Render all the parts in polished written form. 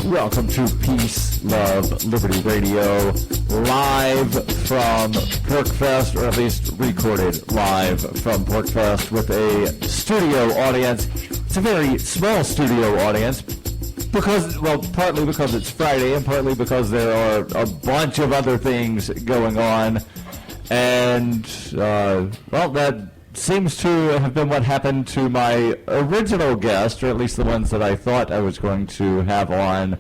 Welcome to Peace, Love, Liberty Radio, live from PorcFest, or at least recorded live from PorcFest with a studio audience. It's a very small studio audience because, well, partly because it's Friday and partly because there are a bunch of other things going on. And, well, that seems to have been what happened to my original guest, or at least the ones that I thought I was going to have on,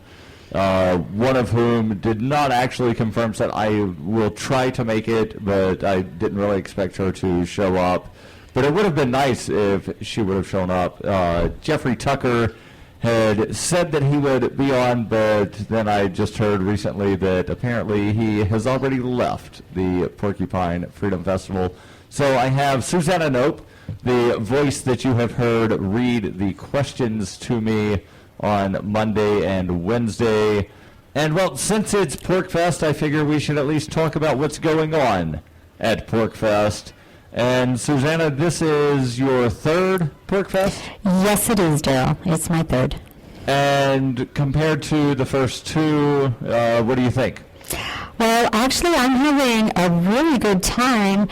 one of whom did not actually confirm, said I will try to make it, but I didn't really expect her to show up. But it would have been nice if she would have shown up. Jeffrey Tucker had said that he would be on, but then I just heard recently that apparently he has already left the Porcupine Freedom Festival. So I have Suzanna Nope, the voice that you have heard read the questions to me on Monday and Wednesday. And, well, since it's PorcFest, I figure we should at least talk about what's going on at PorcFest. And, Suzanna, this is your third PorcFest? Yes, it is, Darryl. It's my third. And compared to the first two, what do you think? Well, actually, I'm having a really good time,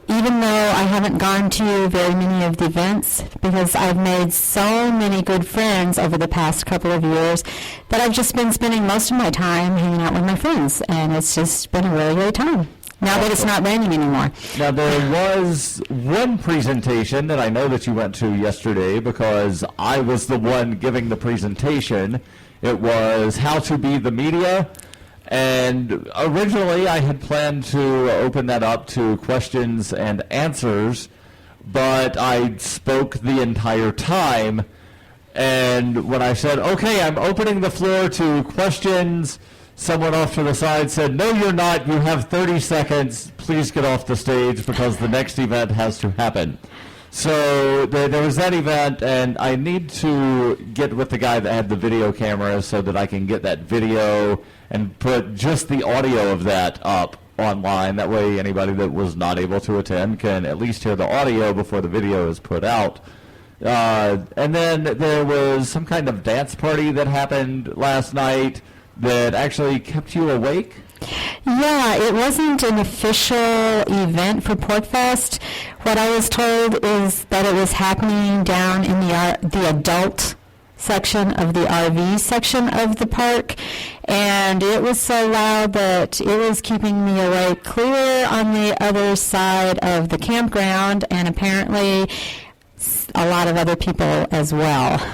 even though I haven't gone to very many of the events, because I've made so many good friends over the past couple of years that I've just been spending most of my time hanging out with my friends, and it's just been a really great time. Now that it's not raining anymore. Now, there was one presentation that I know that you went to yesterday because I was the one giving the presentation. It was How to Be the Media. And originally I had planned to open that up to questions and answers, but I spoke the entire time. And when I said, okay, I'm opening the floor to questions, someone off to the side said, no, you're not. You have 30 seconds. Please get off the stage because the next event has to happen. So there was that event, and I need to get with the guy that had the video camera so that I can get that video and put just the audio of that up online. That way anybody that was not able to attend can at least hear the audio before the video is put out. And then there was some kind of dance party that happened last night that actually kept you awake? Yeah, it wasn't an official event for PorcFest. What I was told is that it was happening down in the adult section of the RV section of the park, and it was so loud that it was keeping me awake clear on the other side of the campground, and apparently a lot of other people as well.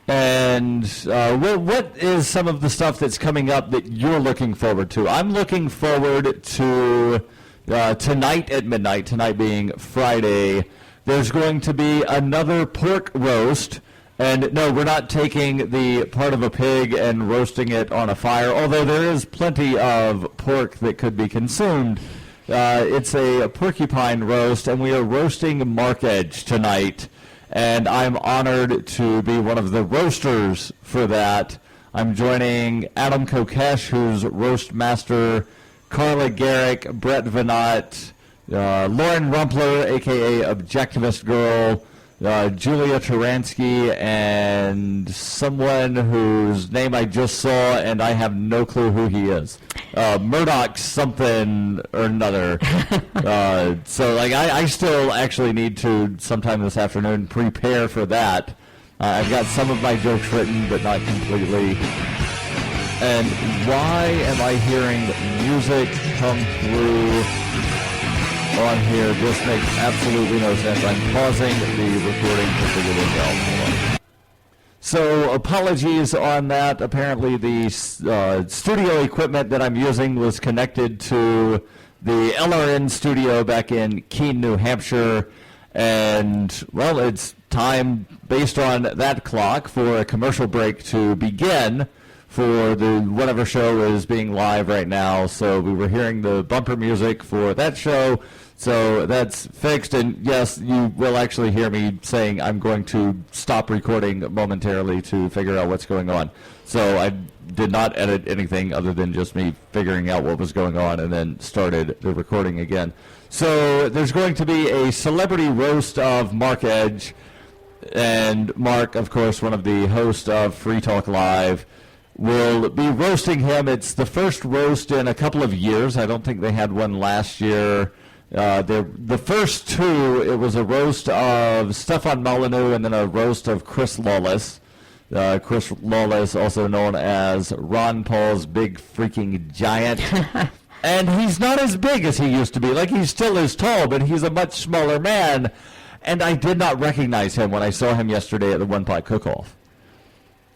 And what is some of the stuff that's coming up that you're looking forward to? I'm looking forward to tonight at midnight, tonight being Friday. There's going to be another pork roast. And no, we're not taking the part of a pig and roasting it on a fire, although there is plenty of pork that could be consumed. It's a porcupine roast, and we are roasting Mark Edge tonight. And I'm honored to be one of the roasters for that. I'm joining Adam Kokesh, who's roast master, Carla Garrick, Brett Venat, Lauren Rumpler, a.k.a. Objectivist Girl, Julia Taransky, and someone whose name I just saw, and I have no clue who he is. Murdoch something or another. So, like, I still actually need to, sometime this afternoon, prepare for that. I've got some of my jokes written, but not completely. And why am I hearing music come through on here? This makes absolutely no sense. I'm pausing the recording to figure this out. So apologies on that. Apparently the studio equipment that I'm using was connected to the LRN studio back in Keene, New Hampshire. And, well, it's time, based on that clock, for a commercial break to begin for the whatever show is being live right now. So we were hearing the bumper music for that show. So that's fixed, and yes, you will actually hear me saying I'm going to stop recording momentarily to figure out what's going on. So I did not edit anything other than just me figuring out what was going on and then started the recording again. So there's going to be a celebrity roast of Mark Edge, and Mark, of course, one of the hosts of Free Talk Live. will be roasting him. It's the first roast in a couple of years. I don't think they had one last year. The first two, it was a roast of Stefan Molyneux and then a roast of Chris Lawless. Chris Lawless, also known as Ron Paul's big freaking giant. And he's not as big as he used to be. Like, he still is tall, but he's a much smaller man. And I did not recognize him when I saw him yesterday at the One Pot Cook-Off.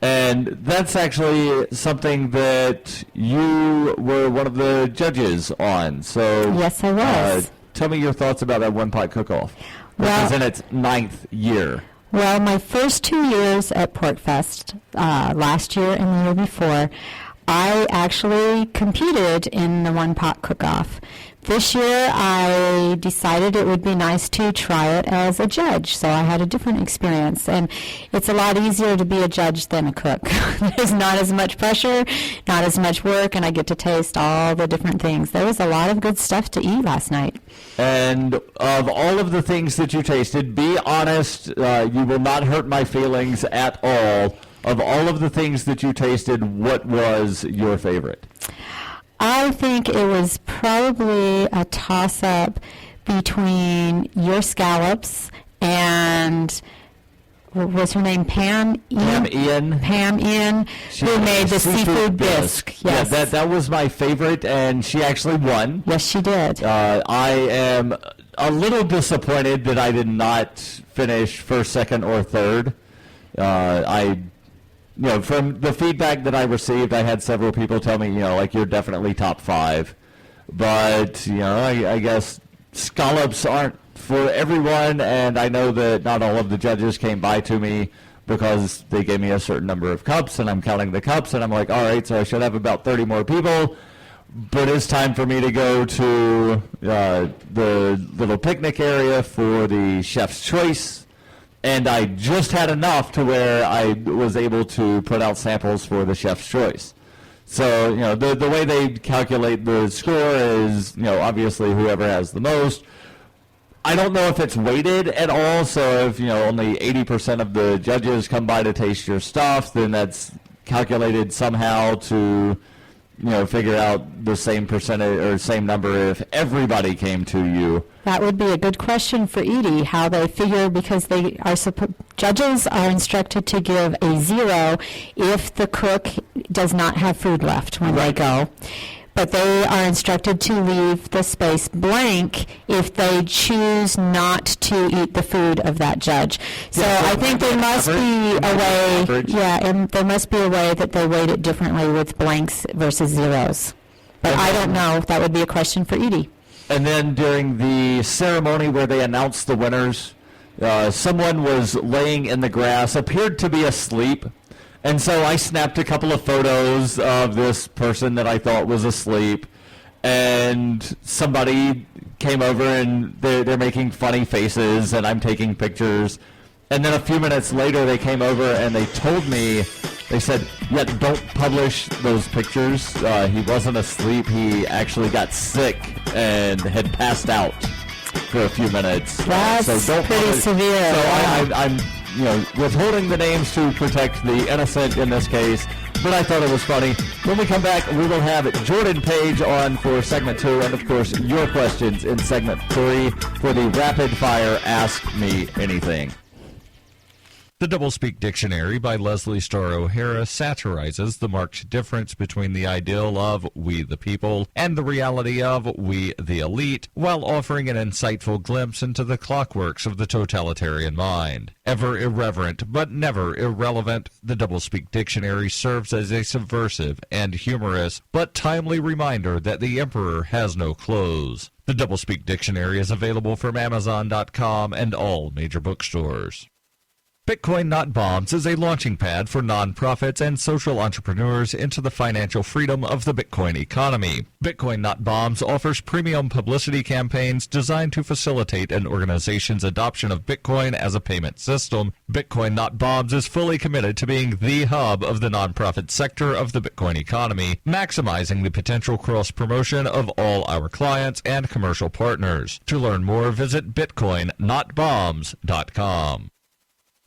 And that's actually something that you were one of the judges on. So yes, I was. Tell me your thoughts about that One Pot Cook-Off. Well, it's in its 9th year. Well, my first 2 years at PorcFest, last year and the year before, I actually competed in the One Pot Cook-Off. This year, I decided it would be nice to try it as a judge, so I had a different experience. And it's a lot easier to be a judge than a cook. There's not as much pressure, not as much work, and I get to taste all the different things. There was a lot of good stuff to eat last night. And of all of the things that you tasted, be honest, you will not hurt my feelings at all. Of all of the things that you tasted, what was your favorite? I think it was probably a toss-up between your scallops and, what was her name, Pam Ian? Pam Ian, who made the seafood bisque. Yes. Yeah, that was my favorite, and she actually won. Yes, she did. I am a little disappointed that I did not finish first, second, or third. From the feedback that I received, I had several people tell me, like, you're definitely top 5. But, I guess scallops aren't for everyone, and I know that not all of the judges came by to me because they gave me a certain number of cups, and I'm counting the cups, and I'm like, all right, so I should have about 30 more people. But it's time for me to go to the little picnic area for the Chef's Choice. And I just had enough to where I was able to put out samples for the Chef's Choice. So, the way they calculate the score is, obviously whoever has the most. I don't know if it's weighted at all, so if, only 80% of the judges come by to taste your stuff, then that's calculated somehow to, figure out the same percentage or same number if everybody came to you. That would be a good question for Edie, how they figure, because judges are instructed to give a 0 if the cook does not have food left when they go. But they are instructed to leave the space blank if they choose not to eat the food of that judge. So I think there must be a way, and there must be a way that they weight it differently with blanks versus zeros. But I don't know. That would be a question for Edie. And then during the ceremony where they announced the winners, someone was laying in the grass, appeared to be asleep. And so I snapped a couple of photos of this person that I thought was asleep, and somebody came over and they're making funny faces, and I'm taking pictures. And then a few minutes later, they came over and they told me, they said, yeah, don't publish those pictures. He wasn't asleep. He actually got sick and had passed out for a few minutes. That's pretty severe. So I'm withholding the names to protect the innocent in this case, but I thought it was funny. When we come back, we will have Jordan Page on for segment 2, and of course, your questions in segment 3 for the rapid fire Ask Me Anything. The Doublespeak Dictionary by Leslie Starr O'Hara satirizes the marked difference between the ideal of we the people and the reality of we the elite, while offering an insightful glimpse into the clockworks of the totalitarian mind. Ever irreverent but never irrelevant, the Doublespeak Dictionary serves as a subversive and humorous but timely reminder that the emperor has no clothes. The Doublespeak Dictionary is available from Amazon.com and all major bookstores. Bitcoin Not Bombs is a launching pad for nonprofits and social entrepreneurs into the financial freedom of the Bitcoin economy. Bitcoin Not Bombs offers premium publicity campaigns designed to facilitate an organization's adoption of Bitcoin as a payment system. Bitcoin Not Bombs is fully committed to being the hub of the nonprofit sector of the Bitcoin economy, maximizing the potential cross-promotion of all our clients and commercial partners. To learn more, visit bitcoinnotbombs.com.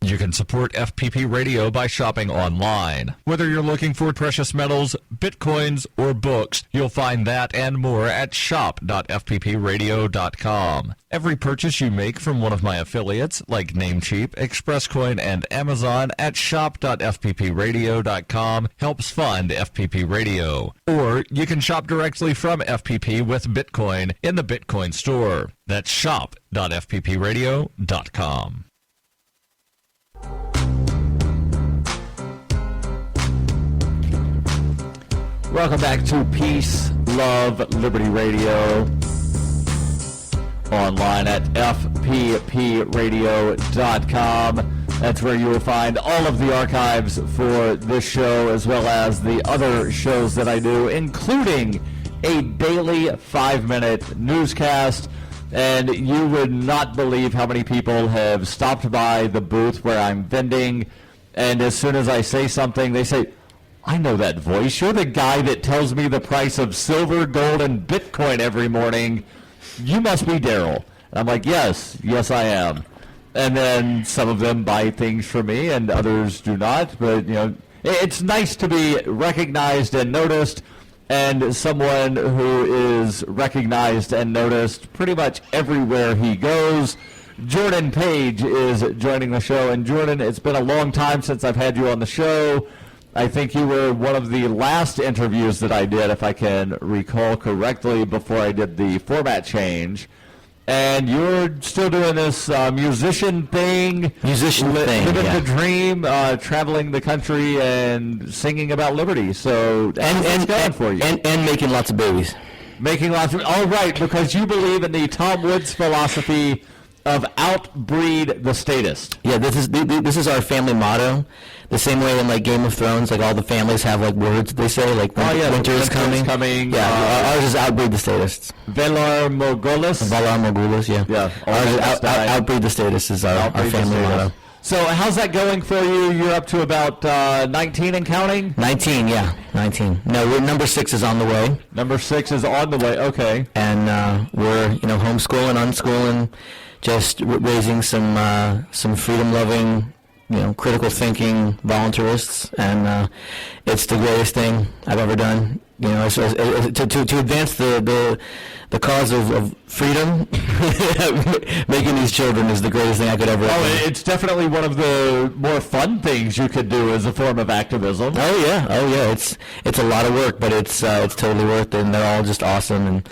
You can support FPP Radio by shopping online. Whether you're looking for precious metals, bitcoins, or books, you'll find that and more at shop.fppradio.com. Every purchase you make from one of my affiliates, like Namecheap, ExpressCoin, and Amazon at shop.fppradio.com helps fund FPP Radio. Or you can shop directly from FPP with Bitcoin in the Bitcoin store. That's shop.fppradio.com. Welcome back to Peace, Love, Liberty Radio. Online at fppradio.com. That's where you will find all of the archives for this show, as well as the other shows that I do, including a daily 5-minute newscast. And you would not believe how many people have stopped by the booth where I'm vending, and as soon as I say something, they say, I know that voice. You're the guy that tells me the price of silver, gold, and Bitcoin every morning. You must be Darryl. And I'm like, yes, I am. And then some of them buy things from me and others do not. But, it's nice to be recognized and noticed, and someone who is recognized and noticed pretty much everywhere he goes. Jordan Page is joining the show. And Jordan, it's been a long time since I've had you on the show. I think you were one of the last interviews that I did, if I can recall correctly, before I did the format change. And you're still doing this musician thing. Living the dream, traveling the country and singing about liberty. So how's it going for you? And making lots of babies. All right, because you believe in the Tom Woods philosophy of outbreed the statist. Yeah, this is our family motto. The same way in like Game of Thrones, like all the families have like words they say, like winter is coming. Yeah, ours is outbreed the statists. Valar Morghulis, yeah. Yeah. Ours is outbreed the statists is our family motto. So how's that going for you? You're up to about 19 and counting? 19, yeah, 19. No, number 6 is on the way. Number 6 is on the way, okay. And we're, homeschooling, unschooling, just raising some freedom-loving, critical thinking voluntarists, and it's the greatest thing I've ever done. To advance the cause of freedom, making these children is the greatest thing I could ever do. Oh, it's definitely one of the more fun things you could do as a form of activism. Oh yeah, it's a lot of work, but it's totally worth it, and they're all just awesome. And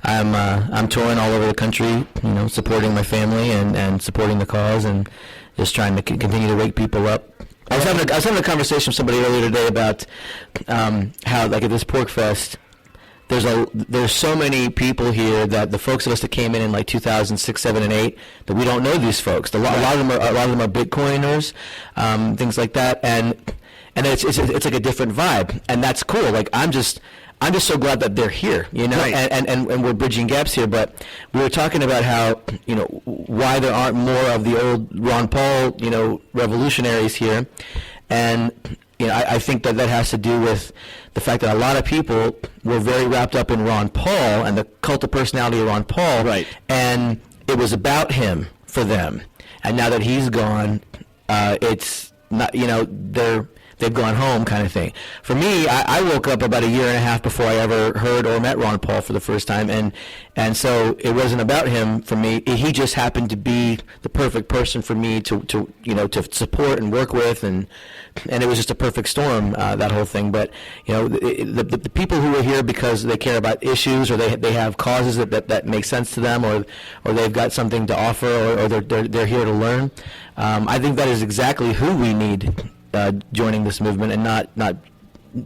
I'm touring all over the country, supporting my family and supporting the cause, and just trying to continue to wake people up. I was having a conversation with somebody earlier today about how, like, at this PorcFest, there's so many people here that the folks of us that came in like 2006, 7, and 8, that we don't know these folks. A lot of them are Bitcoiners, things like that, and it's like a different vibe, and that's cool. Like I'm just so glad that they're here, Right. and we're bridging gaps here. But we were talking about how, why there aren't more of the old Ron Paul, revolutionaries here. And, I think that has to do with the fact that a lot of people were very wrapped up in Ron Paul and the cult of personality of Ron Paul. Right. And it was about him for them. And now that he's gone, it's not, they've gone home kind of thing. For me, I woke up about a year and a half before I ever heard or met Ron Paul for the first time, and so it wasn't about him for me. He just happened to be the perfect person for me to support and work with, and it was just a perfect storm, that whole thing. But the people who are here because they care about issues, or they have causes that make sense to them, or they've got something to offer, or they're here to learn. I think that is exactly who we need joining this movement, and not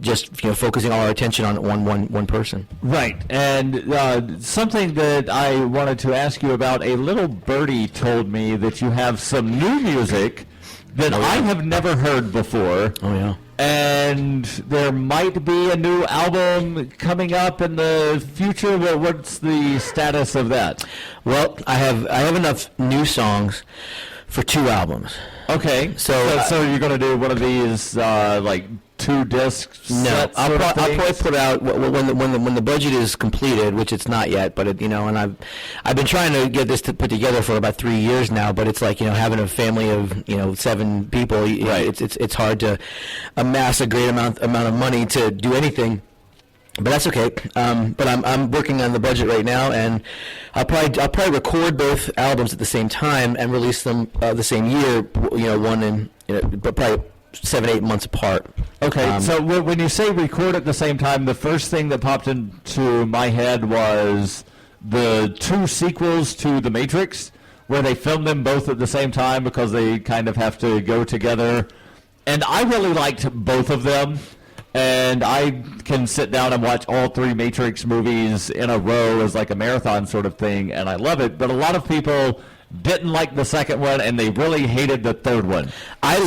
just focusing all our attention on one person. Right. And something that I wanted to ask you about, a little birdie told me that you have some new music that I have never heard before. Oh yeah. And there might be a new album coming up in the future. What's the status of that? Well, I have enough new songs for 2 albums. Okay. So you're going to do one of these like 2 discs? No, I'll probably put out when the budget is completed, which it's not yet. But and I've been trying to get this put together for about 3 years now. But it's like having a family of 7 people. Right. It's hard to amass a great amount of money to do anything. But that's okay. But I'm working on the budget right now, and I'll probably record both albums at the same time and release them the same year. One in but probably 7-8 months apart. Okay. So when you say record at the same time, the first thing that popped into my head was the 2 sequels to The Matrix, where they filmed them both at the same time because they kind of have to go together. And I really liked both of them. And I can sit down and watch all 3 Matrix movies in a row as like a marathon sort of thing, and I love it. But a lot of people didn't like the second one, and they really hated the third one. I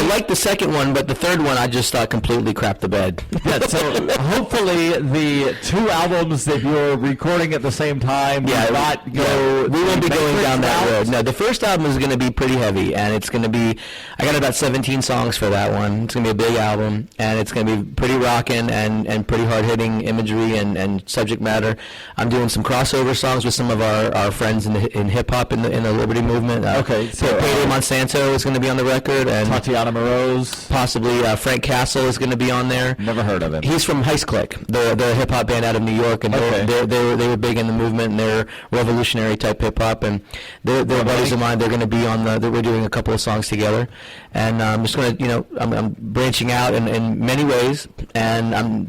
like the second one, but the third one I just thought completely crapped the bed. Yeah, so hopefully the 2 albums that you're recording at the same time will not go. We won't be going down that route. road. No, the first album is going to be pretty heavy, and it's going to be. I got about 17 songs for that one. It's going to be a big album, and it's going to be pretty rocking and pretty hard hitting imagery and subject matter. I'm doing some crossover songs with some of our friends in hip hop. In the Liberty movement. Okay, so Pedro Monsanto is going to be on the record, and Tatiana Moroz, possibly Frank Castle is going to be on there. Never heard of him. He's from Heist Click. They're a hip hop band out of New York, and they were big in the movement, and they're revolutionary type hip hop, and they're buddies of mine. They're going to be on we're doing a couple of songs together, and I'm just going to I'm branching out in many ways, and I'm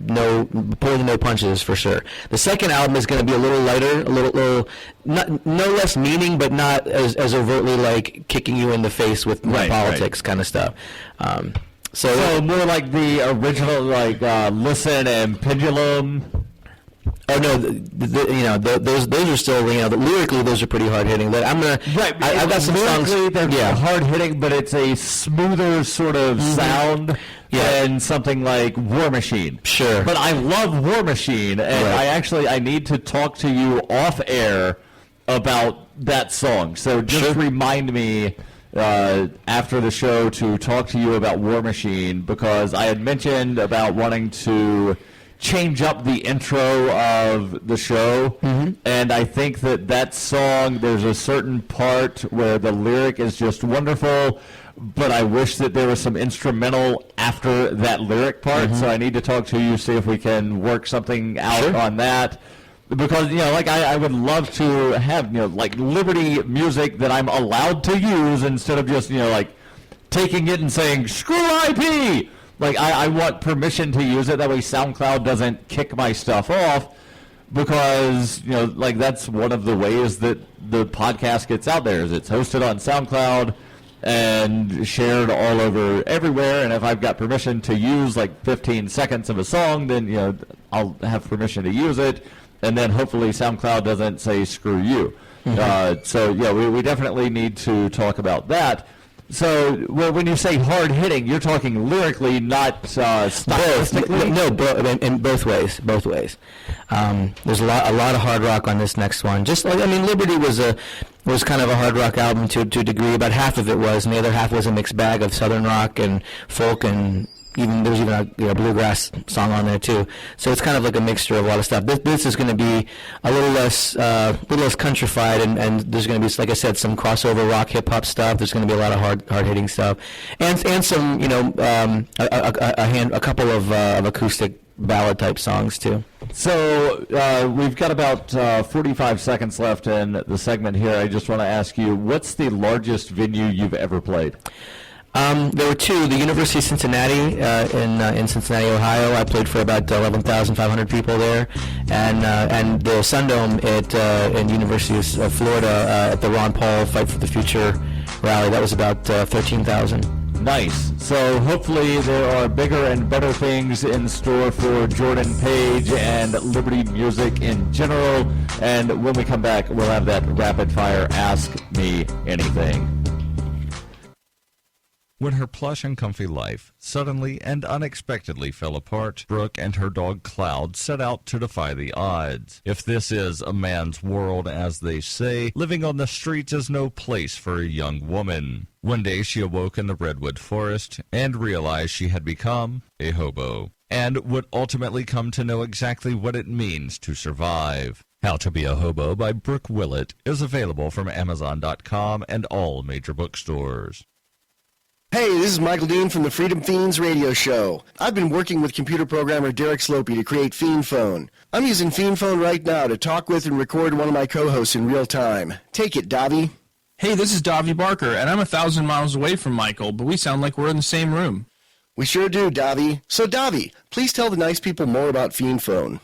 pulling no punches for sure. The second album is going to be a little lighter, a little no less meaning, but not as overtly like kicking you in the face with politics kind of stuff. So more like the original, like Listen and Pendulum. Oh no, those are still lyrically those are pretty hard hitting. But I'm gonna I've got some songs. They're hard hitting, but it's a smoother sort of sound than something like War Machine. Sure. But I love War Machine, and I need to talk to you off air about that song. So just remind me after the show to talk to you about War Machine, because I had mentioned about wanting to change up the intro of the show, and I think that song, there's a certain part where the lyric is just wonderful, but I wish that there was some instrumental after that lyric part, so I need to talk to you, see if we can work something out on that. Because, I would love to have, like Liberty music that I'm allowed to use instead of just, taking it and saying, screw IP! Like, I want permission to use it. That way SoundCloud doesn't kick my stuff off, because, that's one of the ways that the podcast gets out there, is it's hosted on SoundCloud and shared all over everywhere. And if I've got permission to use, 15 seconds of a song, then, I'll have permission to use it. And then hopefully SoundCloud doesn't say screw you. We definitely need to talk about that. So when you say hard hitting, you're talking lyrically, not stylistically. In both ways. There's a lot of hard rock on this next one. Just Liberty was kind of a hard rock album to a degree. About half of it was, and the other half was a mixed bag of southern rock and folk, and there's even a bluegrass song on there too. So it's kind of like a mixture of a lot of stuff. This is going to be a little less countrified, and there's going to be, like I said, some crossover rock hip hop stuff. There's going to be a lot of hard hitting stuff, and some a couple of acoustic ballad type songs too. So we've got about 45 seconds left in the segment here. I just want to ask you, what's the largest venue you've ever played? There were 2. The University of Cincinnati in Cincinnati, Ohio. I played for about 11,500 people there, and the Sundome in University of Florida at the Ron Paul Fight for the Future rally. That was about 13,000. Nice. So hopefully there are bigger and better things in store for Jordan Page and Liberty music in general. And when we come back, we'll have that rapid fire Ask Me Anything. When her plush and comfy life suddenly and unexpectedly fell apart, Brooke and her dog Cloud set out to defy the odds. If this is a man's world, as they say, living on the streets is no place for a young woman. One day she awoke in the redwood forest and realized she had become a hobo, and would ultimately come to know exactly what it means to survive. How to Be a Hobo by Brooke Willett is available from Amazon.com and all major bookstores. Hey, this is Michael Dean from the Freedom Fiends radio show. I've been working with computer programmer Derek Slopey to create Fiend Phone. I'm using Fiend Phone right now to talk with and record one of my co-hosts in real time. Take it, Davi. Hey, this is Davi Barker, and I'm 1,000 miles away from Michael, but we sound like we're in the same room. We sure do, Davi. So, Davi, please tell the nice people more about Fiend Phone.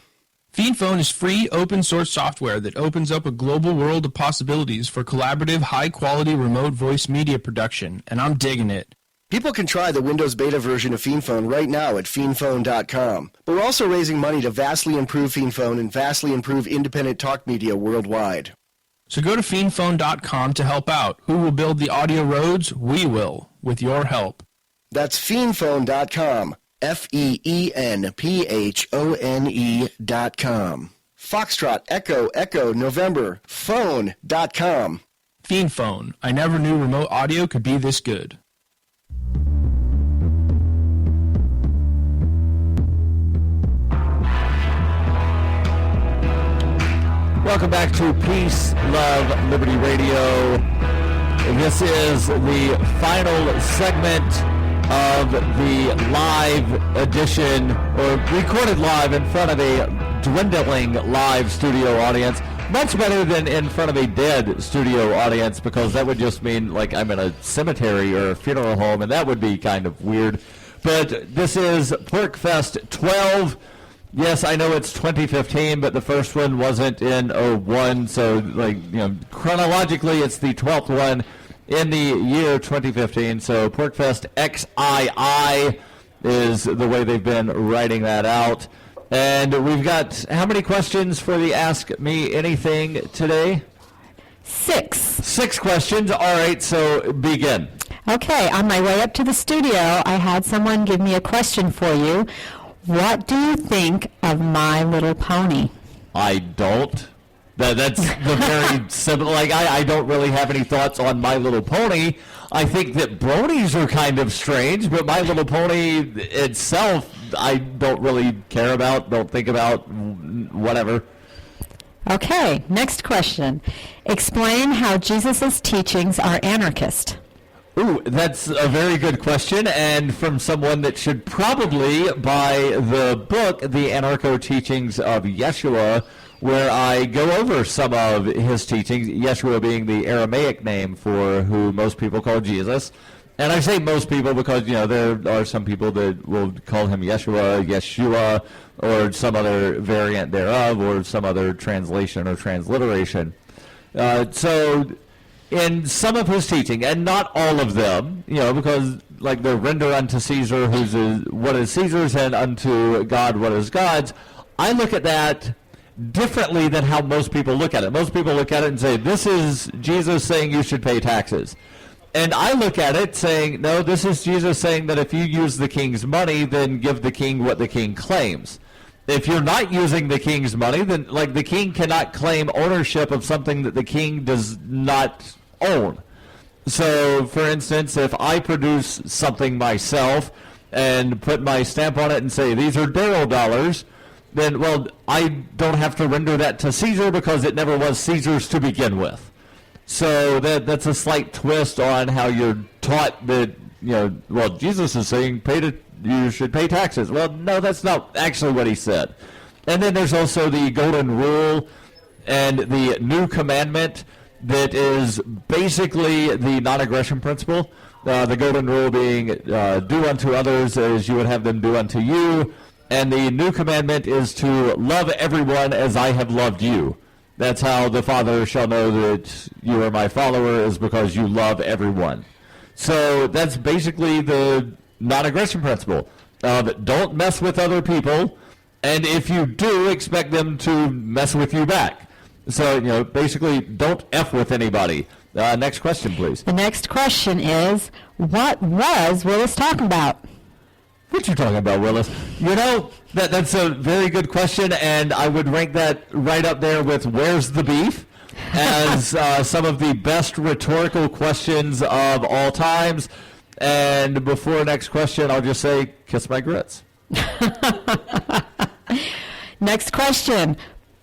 Fiend Phone is free, open-source software that opens up a global world of possibilities for collaborative, high-quality remote voice media production, and I'm digging it. People can try the Windows beta version of Fiend Phone right now at fiendphone.com. But we're also raising money to vastly improve Fiend Phone and vastly improve independent talk media worldwide. So go to fiendphone.com to help out. Who will build the audio roads? We will, with your help. That's fiendphone.com. FEENPHONE.com. Foxtrot, Echo, Echo, November, phone.com. Fiend Phone. I never knew remote audio could be this good. Welcome back to Peace, Love, Liberty Radio. This is the final segment of the live edition, or recorded live in front of a dwindling live studio audience. Much better than in front of a dead studio audience, because that would just mean like I'm in a cemetery or a funeral home, and that would be kind of weird. But this is PorcFest 12. Yes, I know it's 2015, but the first one wasn't in 01, so chronologically it's the 12th one in the year 2015. So PorcFest XII is the way they've been writing that out. And we've got how many questions for the Ask Me Anything today? 6. 6 questions. All right, so begin. Okay, on my way up to the studio, I had someone give me a question for you. What do you think of My Little Pony? I don't. That's the very simple. I don't really have any thoughts on My Little Pony. I think that bronies are kind of strange, but My Little Pony itself, I don't really care about, don't think about, whatever. Okay, next question. Explain how Jesus' teachings are anarchist. Ooh, that's a very good question, and from someone that should probably buy the book, The Anarcho-Teachings of Yeshua, where I go over some of his teachings, Yeshua being the Aramaic name for who most people call Jesus. And I say most people because, there are some people that will call him Yeshua, or some other variant thereof, or some other translation or transliteration. So in some of his teaching, and not all of them, because the render unto Caesar what is Caesar's, and unto God what is God's, I look at that differently than how most people look at it. Most people look at it and say, this is Jesus saying you should pay taxes. And I look at it saying, no, this is Jesus saying that if you use the king's money, then give the king what the king claims. If you're not using the king's money, then the king cannot claim ownership of something that the king does not own. So, for instance, if I produce something myself and put my stamp on it and say, these are Darryl dollars, then, I don't have to render that to Caesar because it never was Caesar's to begin with. So that's a slight twist on how you're taught that, Jesus is saying you should pay taxes. Well, no, that's not actually what he said. And then there's also the golden rule and the new commandment that is basically the non-aggression principle. The golden rule being do unto others as you would have them do unto you. And the new commandment is to love everyone as I have loved you. That's how the Father shall know that you are my follower, is because you love everyone. So that's basically the non-aggression principle of don't mess with other people, and if you do, expect them to mess with you back. So, basically don't F with anybody. Next question, please. The next question is, what was Willis talking about? What you talking about, Willis? You know, that's a very good question, and I would rank that right up there with "Where's the beef?" as some of the best rhetorical questions of all times. And before next question, I'll just say, kiss my grits. Next question,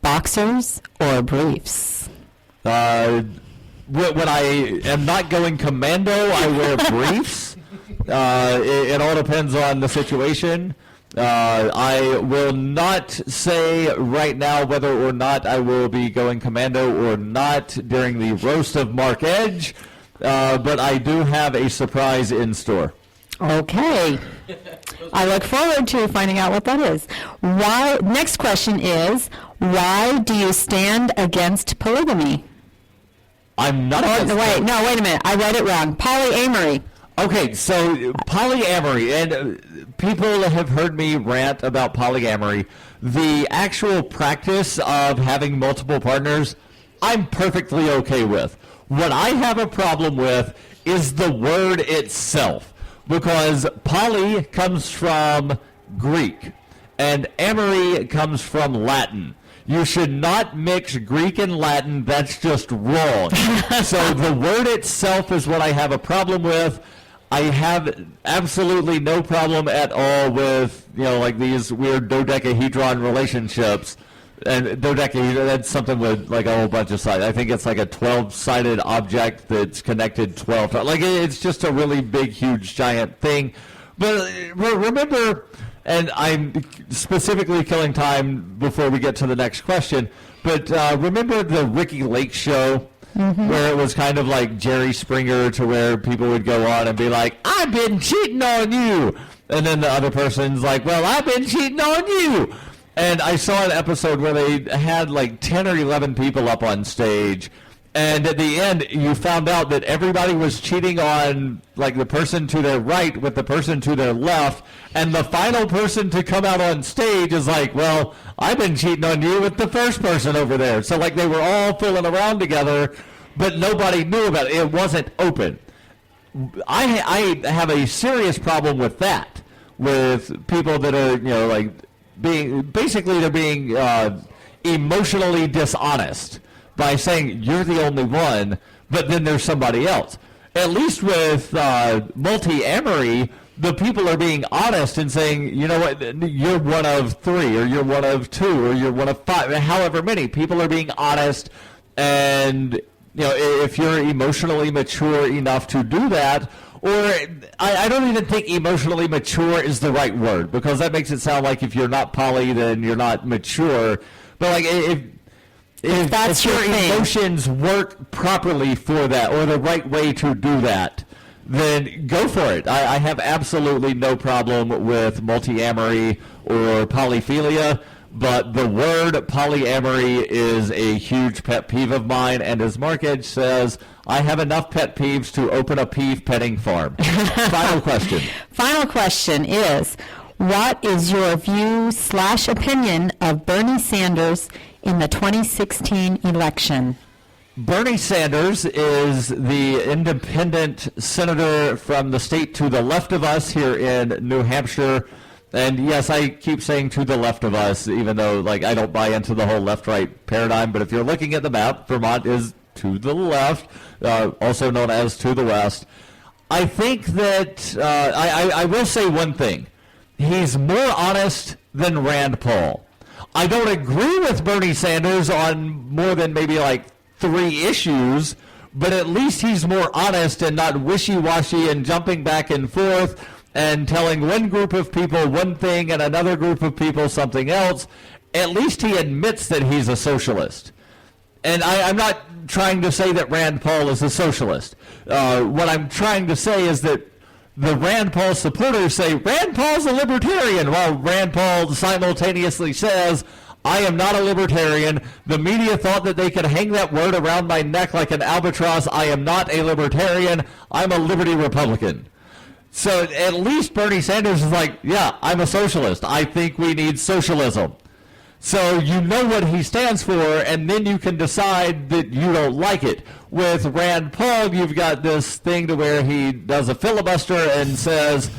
boxers or briefs? When I am not going commando, I wear briefs. It all depends on the situation. I will not say right now whether or not I will be going commando or not during the roast of Mark Edge, but I do have a surprise in store. Okay. I look forward to finding out what that is. Why? Next question is, why do you stand against polygamy? I'm not. Wait a minute. I read it wrong. Polyamory. Okay, so polyamory, and people have heard me rant about polyamory. The actual practice of having multiple partners, I'm perfectly okay with. What I have a problem with is the word itself, because poly comes from Greek, and amory comes from Latin. You should not mix Greek and Latin. That's just wrong. So the word itself is what I have a problem with. I have absolutely no problem at all with, like these weird dodecahedron relationships. And dodecahedron, that's something with like a whole bunch of sides. I think it's like a 12-sided object that's connected 12 times. Like it's just a really big, huge, giant thing. But remember, and I'm specifically killing time before we get to the next question, but remember the Ricky Lake show? Mm-hmm. Where it was kind of like Jerry Springer, to where people would go on and be like, I've been cheating on you. And then the other person's like, well, I've been cheating on you. And I saw an episode where they had like 10 or 11 people up on stage. And at the end, you found out that everybody was cheating on like the person to their right with the person to their left. And the final person to come out on stage is like, well, I've been cheating on you with the first person over there. So like they were all fooling around together, but nobody knew about it. It wasn't open. I have a serious problem with that, with people that are, like they're being emotionally dishonest by saying you're the only one, but then there's somebody else. At least with multi-amory, the people are being honest and saying, you know what, you're one of 3, or you're one of 2, or you're one of 5, however many. People are being honest, and if you're emotionally mature enough to do that, or I don't even think emotionally mature is the right word, because that makes it sound like if you're not poly, then you're not mature. But like if your emotions work properly for that, or the right way to do that, then go for it. I have absolutely no problem with multi-amory or polyphilia, but the word polyamory is a huge pet peeve of mine, and as Mark Edge says, I have enough pet peeves to open a peeve petting farm. Final question. Final question is, what is your view/opinion of Bernie Sanders in the 2016 election? Bernie Sanders is the independent senator from the state to the left of us here in New Hampshire. And yes, I keep saying to the left of us, even though like I don't buy into the whole left-right paradigm. But if you're looking at the map, Vermont is to the left, also known as to the west. I think that I will say one thing. He's more honest than Rand Paul. I don't agree with Bernie Sanders on more than maybe like 3 issues, but at least he's more honest and not wishy-washy and jumping back and forth and telling one group of people one thing and another group of people something else. At least he admits that he's a socialist. And I'm not trying to say that Rand Paul is a socialist. What I'm trying to say is that the Rand Paul supporters say Rand Paul's a libertarian, while Rand Paul simultaneously says, I am not a libertarian. The media thought that they could hang that word around my neck like an albatross. I am not a libertarian. I'm a liberty Republican. So at least Bernie Sanders is like, yeah, I'm a socialist. I think we need socialism. So you know what he stands for, and then you can decide that you don't like it. With Rand Paul, you've got this thing to where he does a filibuster and says,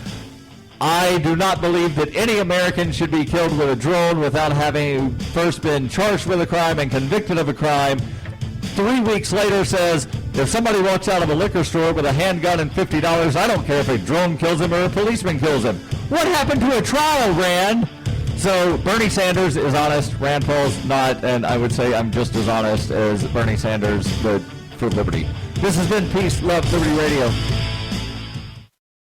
I do not believe that any American should be killed with a drone without having first been charged with a crime and convicted of a crime. 3 weeks later says, if somebody walks out of a liquor store with a handgun and $50, I don't care if a drone kills him or a policeman kills him. What happened to a trial, Rand? So Bernie Sanders is honest, Rand Paul's not, and I would say I'm just as honest as Bernie Sanders, but for liberty. This has been Peace, Love, Liberty Radio.